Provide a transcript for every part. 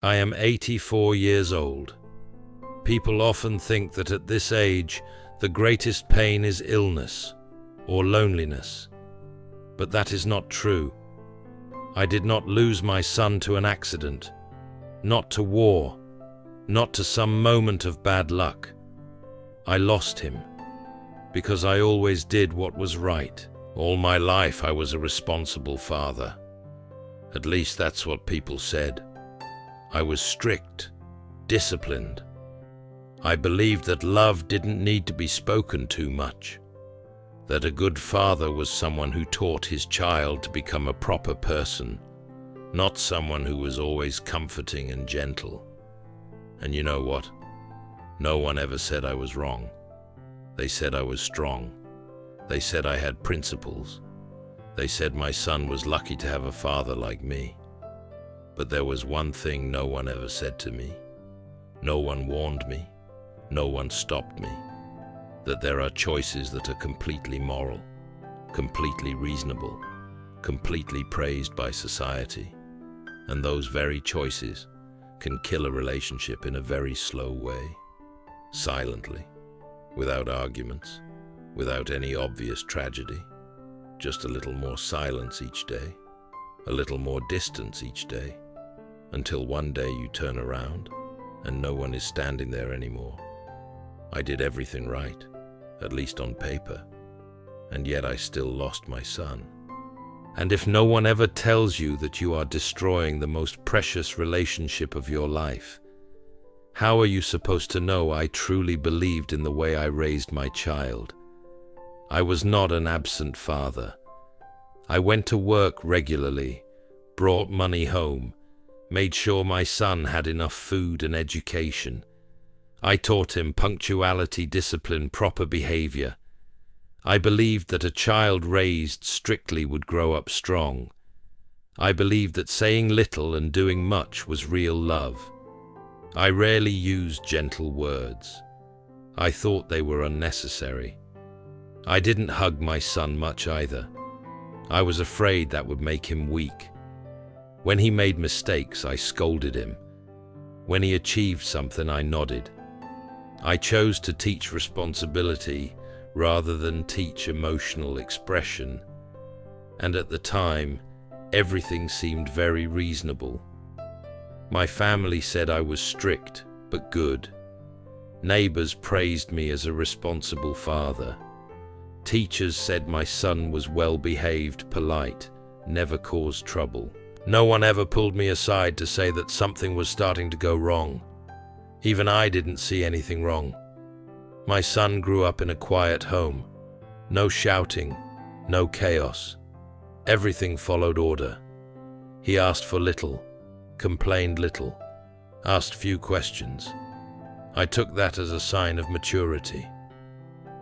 I am 84 years old. People often think that at this age, the greatest pain is illness or loneliness. But that is not true. I did not lose my son to an accident, not to war, not to some moment of bad luck. I lost him because I always did what was right. All my life I was a responsible father. At least that's what people said. I was strict, disciplined. I believed that love didn't need to be spoken too much, that a good father was someone who taught his child to become a proper person, not someone who was always comforting and gentle. And you know what? No one ever said I was wrong. They said I was strong. They said I had principles. They said my son was lucky to have a father like me. But there was one thing no one ever said to me. No one warned me. No one stopped me. That there are choices that are completely moral, completely reasonable, completely praised by society. And those very choices can kill a relationship in a very slow way, silently, without arguments, without any obvious tragedy. Just a little more silence each day, a little more distance each day, until one day you turn around and no one is standing there anymore. I did everything right, at least on paper, and yet I still lost my son. And if no one ever tells you that you are destroying the most precious relationship of your life, how are you supposed to know I truly believed in the way I raised my child? I was not an absent father. I went to work regularly, brought money home, made sure my son had enough food and education. I taught him punctuality, discipline, proper behavior. I believed that a child raised strictly would grow up strong. I believed that saying little and doing much was real love. I rarely used gentle words. I thought they were unnecessary. I didn't hug my son much either. I was afraid that would make him weak. When he made mistakes, I scolded him. When he achieved something, I nodded. I chose to teach responsibility rather than teach emotional expression. And at the time, everything seemed very reasonable. My family said I was strict, but good. Neighbors praised me as a responsible father. Teachers said my son was well-behaved, polite, never caused trouble. No one ever pulled me aside to say that something was starting to go wrong. Even I didn't see anything wrong. My son grew up in a quiet home. No shouting, no chaos. Everything followed order. He asked for little, complained little, asked few questions. I took that as a sign of maturity.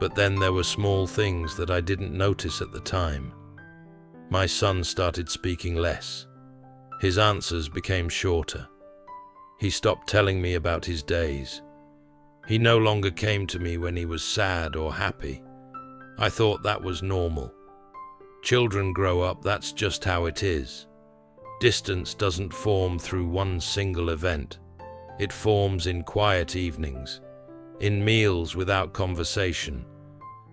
But then there were small things that I didn't notice at the time. My son started speaking less. His answers became shorter. He stopped telling me about his days. He no longer came to me when he was sad or happy. I thought that was normal. Children grow up, that's just how it is. Distance doesn't form through one single event. It forms in quiet evenings, in meals without conversation,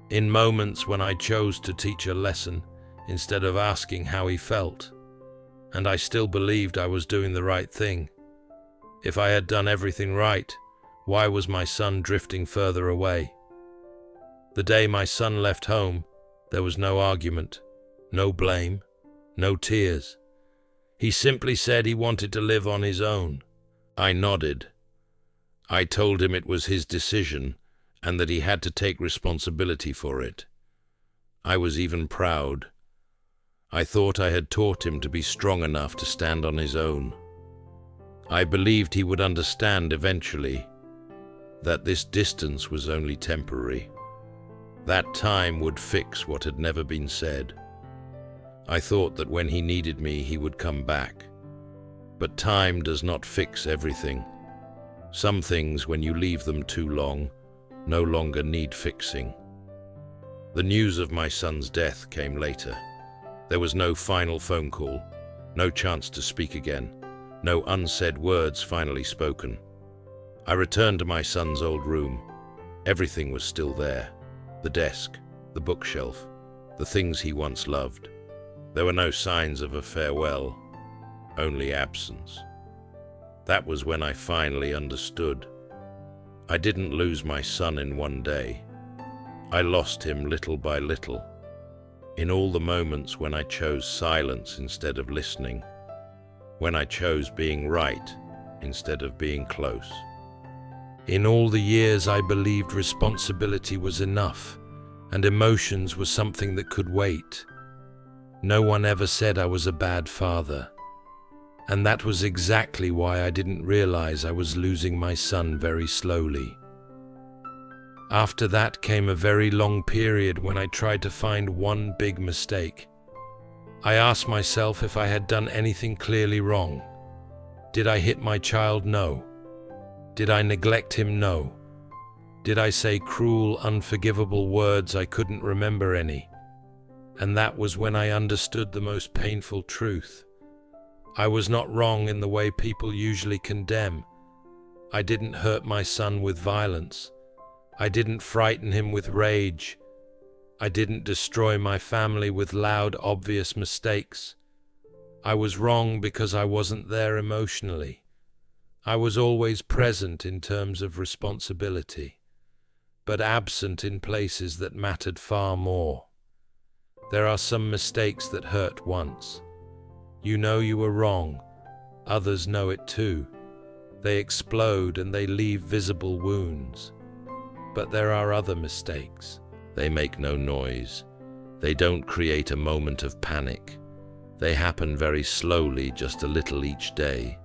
in moments when I chose to teach a lesson instead of asking how he felt. And I still believed I was doing the right thing. If I had done everything right, why was my son drifting further away? The day my son left home, there was no argument, no blame, no tears. He simply said he wanted to live on his own. I nodded. I told him it was his decision and that he had to take responsibility for it. I was even proud. I thought I had taught him to be strong enough to stand on his own. I believed he would understand eventually that this distance was only temporary. That time would fix what had never been said. I thought that when he needed me, he would come back. But time does not fix everything. Some things, when you leave them too long, no longer need fixing. The news of my son's death came later. There was no final phone call, no chance to speak again, No unsaid words finally spoken. I returned to my son's old room. Everything was still there. The desk, the bookshelf, the things he once loved. There were no signs of a farewell, only absence. That was when I finally understood. I didn't lose my son in one day. I lost him little by little, in all the moments when I chose silence instead of listening, when I chose being right instead of being close. In all the years I believed responsibility was enough and emotions were something that could wait. No one ever said I was a bad father, and that was exactly why I didn't realize I was losing my son very slowly. After that came a very long period when I tried to find one big mistake. I asked myself if I had done anything clearly wrong. Did I hit my child? No. Did I neglect him? No. Did I say cruel, unforgivable words? I couldn't remember any. And that was when I understood the most painful truth. I was not wrong in the way people usually condemn. I didn't hurt my son with violence. I didn't frighten him with rage. I didn't destroy my family with loud, obvious mistakes. I was wrong because I wasn't there emotionally. I was always present in terms of responsibility, but absent in places that mattered far more. There are some mistakes that hurt once. You know you were wrong. Others know it too. They explode and they leave visible wounds. But there are other mistakes. They make no noise. They don't create a moment of panic. They happen very slowly, just a little each day.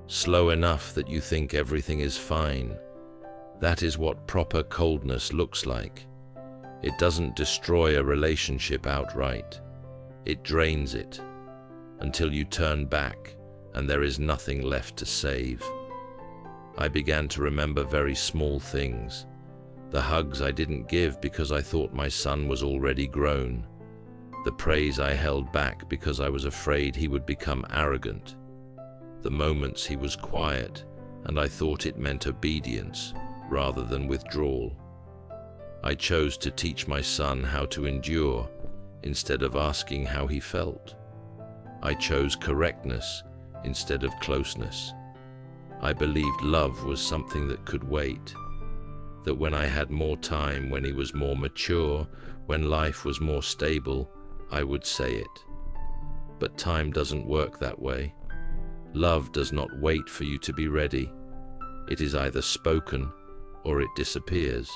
Slow enough that you think everything is fine. That is what proper coldness looks like. It doesn't destroy a relationship outright. It drains it until you turn back and there is nothing left to save. I began to remember very small things. The hugs I didn't give because I thought my son was already grown. The praise I held back because I was afraid he would become arrogant. The moments he was quiet and I thought it meant obedience rather than withdrawal. I chose to teach my son how to endure instead of asking how he felt. I chose correctness instead of closeness. I believed love was something that could wait. That when I had more time, when he was more mature, when life was more stable, I would say it. But time doesn't work that way. Love does not wait for you to be ready. It is either spoken or it disappears.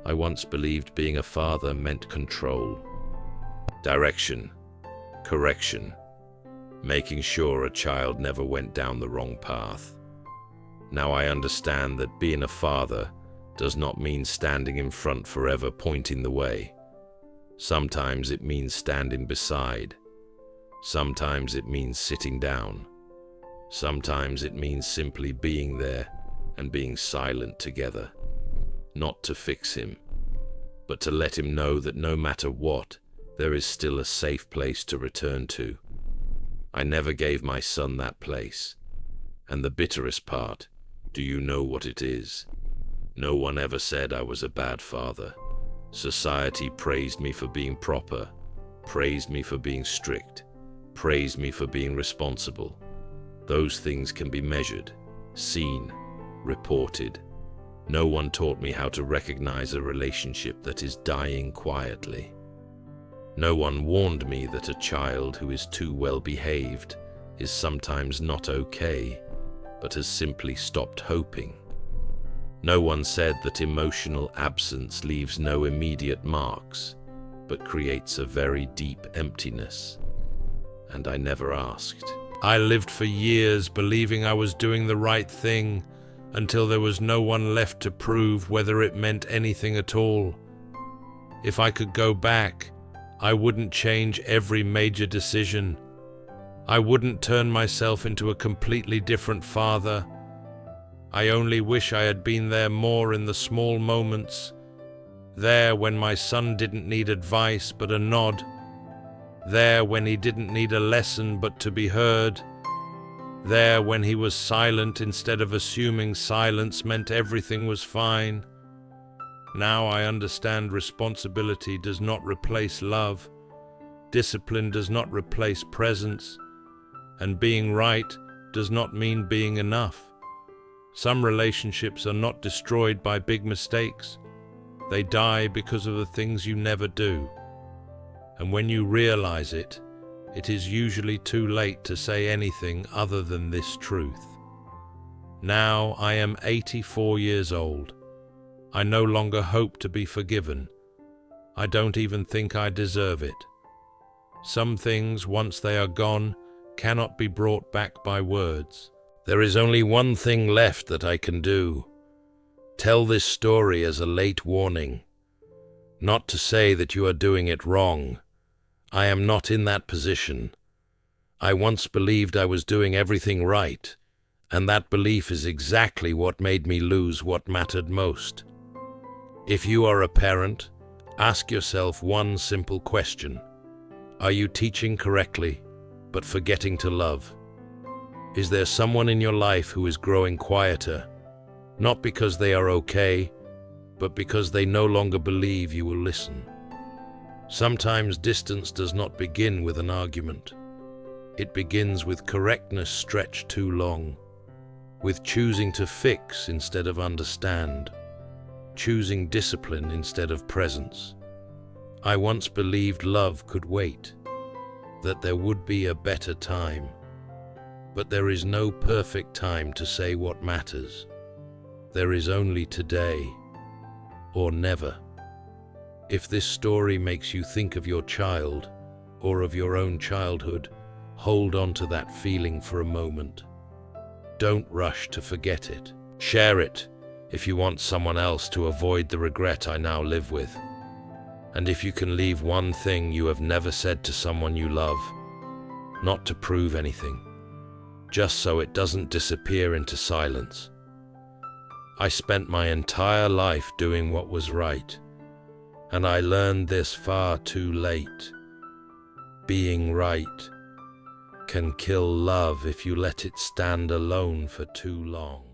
I once believed being a father meant control, direction, correction, making sure a child never went down the wrong path. Now I understand that being a father does not mean standing in front forever pointing the way. Sometimes it means standing beside. Sometimes it means sitting down. Sometimes it means simply being there and being silent together. Not to fix him, but to let him know that no matter what, there is still a safe place to return to. I never gave my son that place. And the bitterest part, do you know what it is? No one ever said I was a bad father. Society praised me for being proper, praised me for being strict, praised me for being responsible. Those things can be measured, seen, reported. No one taught me how to recognize a relationship that is dying quietly. No one warned me that a child who is too well behaved is sometimes not okay, but has simply stopped hoping. No one said that emotional absence leaves no immediate marks, but creates a very deep emptiness. And I never asked. I lived for years believing I was doing the right thing until there was no one left to prove whether it meant anything at all. If I could go back, I wouldn't change every major decision. I wouldn't turn myself into a completely different father. I only wish I had been there more in the small moments. There when my son didn't need advice but a nod. There when he didn't need a lesson but to be heard. there when he was silent instead of assuming silence meant everything was fine. Now I understand responsibility does not replace love, discipline does not replace presence, and being right does not mean being enough. Some relationships are not destroyed by big mistakes. They die because of the things you never do. And when you realize it, it is usually too late to say anything other than this truth. Now I am 84 years old. I no longer hope to be forgiven. I don't even think I deserve it. Some things, once they are gone, cannot be brought back by words. There is only one thing left that I can do. Tell this story as a late warning. Not to say that you are doing it wrong. I am not in that position. I once believed I was doing everything right, and that belief is exactly what made me lose what mattered most. If you are a parent, ask yourself one simple question. Are you teaching correctly, but forgetting to love? Is there someone in your life who is growing quieter, not because they are okay, but because they no longer believe you will listen? Sometimes distance does not begin with an argument. It begins with correctness stretched too long, with choosing to fix instead of understand, choosing discipline instead of presence. I once believed love could wait, that there would be a better time. But there is no perfect time to say what matters. There is only today, or never. If this story makes you think of your child, or of your own childhood, hold on to that feeling for a moment. Don't rush to forget it. Share it if you want someone else to avoid the regret I now live with. And if you can leave one thing you have never said to someone you love, not to prove anything, just so it doesn't disappear into silence. I spent my entire life doing what was right, and I learned this far too late. Being right can kill love if you let it stand alone for too long.